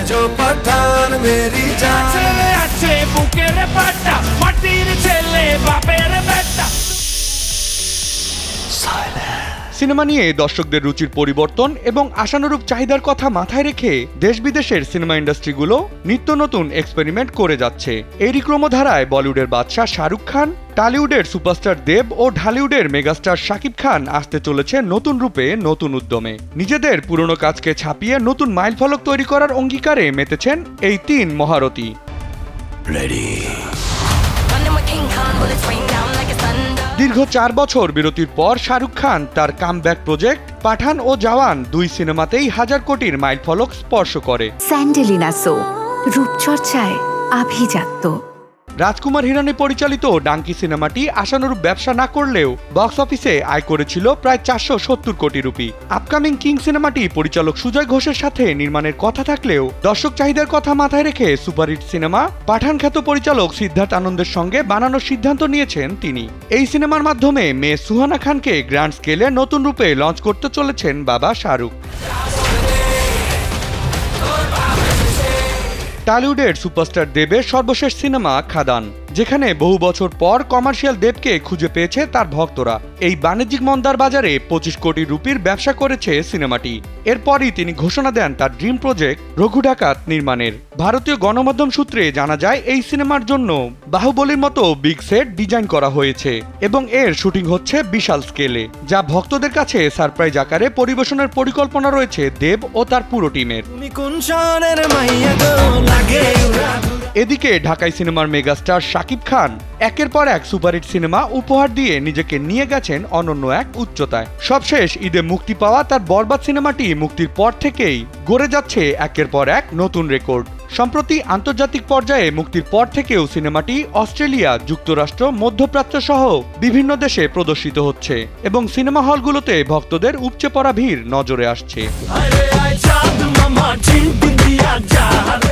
जो पठान मेरी जान चले अच्छे बुकेर पट्टा माटिर चले बापेर बेटा সিনেমা নিয়ে দর্শকদের রুচির পরিবর্তন এবং আশানুরূপ চাহিদার কথা মাথায় রেখে দেশ বিদেশের সিনেমা ইন্ডাস্ট্রিগুলো নিত্য নতুন এক্সপেরিমেন্ট করে যাচ্ছে। এরই ক্রমধারায় বলিউডের বাদশা শাহরুখ খান, টলিউডের সুপারস্টার দেব ও ঢালিউডের মেগাস্টার শাকিব খান আসতে চলেছে নতুন রূপে, নতুন উদ্যমে। নিজেদের পুরনো কাজকে ছাপিয়ে নতুন মাইলফলক তৈরি করার অঙ্গীকারে মেতেছেন এই তিন মহারথী। দীর্ঘ ৪ বছর বিরতির পর শাহরুখ খান তার কামব্যাক প্রজেক্ট পাঠান ও জওয়ান দুই সিনেমাতেই ১০০০ কোটির মাইলফলক স্পর্শ করে। স্যান্ডেলিনা সো রূপচর্চায় আভিজাত্য। রাজকুমার হিরানি পরিচালিত ডাঙ্কি সিনেমাটি আশানুরূপ ব্যবসা না করলেও বক্স অফিসে আয় করেছিল প্রায় ৪৭০ কোটি রুপি। আপকামিং কিং সিনেমাটি পরিচালক সুজয় ঘোষের সাথে নির্মাণের কথা থাকলেও দর্শক চাহিদার কথা মাথায় রেখে সুপারহিট সিনেমা পাঠান খ্যাত পরিচালক সিদ্ধার্থ আনন্দের সঙ্গে বানানোর সিদ্ধান্ত নিয়েছেন তিনি। এই সিনেমার মাধ্যমে মেয়ে সুহানা খানকে গ্র্যান্ড স্কেলে নতুন রূপে লঞ্চ করতে চলেছেন বাবা শাহরুখ। টলিউডের সুপারস্টার দেবের সর্বশেষ সিনেমা খাদান, যেখানে বহু বছর পর কমার্শিয়াল দেবকে খুঁজে পেয়েছে তার ভক্তরা। এই বাণিজ্যিক মন্দার বাজারে ২৫ কোটি রুপির ব্যবসা করেছে সিনেমাটি। এরপরই তিনি ঘোষণা দেন তার ড্রিম প্রজেক্ট রঘু ডাকাত নির্মাণের। ভারতীয় গণমাধ্যম সূত্রে জানা যায় এই সিনেমার জন্য বাহুবলীর মতো বিগ সেট ডিজাইন করা হয়েছে এবং এর শুটিং হচ্ছে বিশাল স্কেলে, যা ভক্তদের কাছে সারপ্রাইজ আকারে পরিবেশনের পরিকল্পনা রয়েছে দেব ও তার পুরো টিমের। এদিকে ঢাকাই সিনেমার মেগাস্টার শাকিব খান একের পর এক সুপারহিট সিনেমা উপহার দিয়ে নিজেকে নিয়ে গেছেন অনন্য এক উচ্চতায়। সবশেষ ঈদে মুক্তি পাওয়া তার বরবাদ সিনেমাটি মুক্তির পর থেকেই গড়ে যাচ্ছে একের পর এক নতুন রেকর্ড। সম্প্রতি আন্তর্জাতিক পর্যায়ে মুক্তির পর থেকেও সিনেমাটি অস্ট্রেলিয়া, যুক্তরাষ্ট্র, মধ্যপ্রাচ্য সহ বিভিন্ন দেশে প্রদর্শিত হচ্ছে এবং সিনেমা হলগুলোতে ভক্তদের উপচে পড়া ভিড় নজরে আসছে।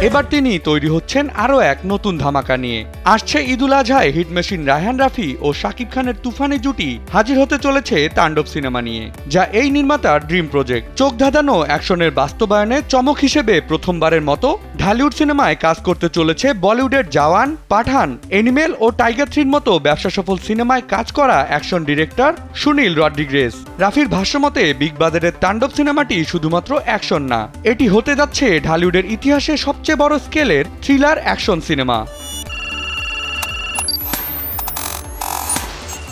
এবার তিনি তৈরি হচ্ছেন আরও এক নতুন ধামাকা নিয়ে। আসছে ঈদুল আজহায় হিট মেশিন রায়হান রাফি ও শাকিব খানের তুফানি জুটি হাজির হতে চলেছে তাণ্ডব সিনেমা নিয়ে, যা এই নির্মাতার ড্রিম প্রজেক্ট। চোখ ধাঁধানো অ্যাকশনের বাস্তবায়নে চমক হিসেবে প্রথমবারের মতো ঢালিউড সিনেমায় কাজ করতে চলেছে বলিউডের জওয়ান, পাঠান, এনিমেল ও টাইগার 3-র মতো ব্যবসা সফল সিনেমায় কাজ করা অ্যাকশন ডিরেক্টর সুনীল রড্রিগেজ। রাফির ভাষ্যমতে বিগ বাজারের তাণ্ডব সিনেমাটি শুধুমাত্র অ্যাকশন না, এটি হতে যাচ্ছে ঢালিউডের ইতিহাসে সবচেয়ে বড় স্কেলের থ্রিলার অ্যাকশন সিনেমা।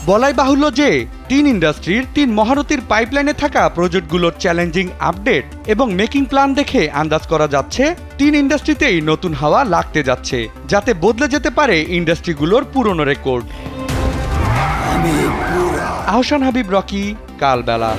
বলাই বাহুল্য যে টিন ইন্ডাস্ট্রির ৩ মহারথীর পাইপলাইনে থাকা প্রজেক্টগুলোর চ্যালেঞ্জিং আপডেট এবং মেকিং প্ল্যান দেখে আন্দাজ করা যাচ্ছে টিন ইন্ডাস্ট্রিতেই নতুন হাওয়া লাগতে যাচ্ছে, যাতে বদলে যেতে পারে ইন্ডাস্ট্রিগুলোর পুরনো রেকর্ড। আহসান হাবিব, রকি, কালবেলা।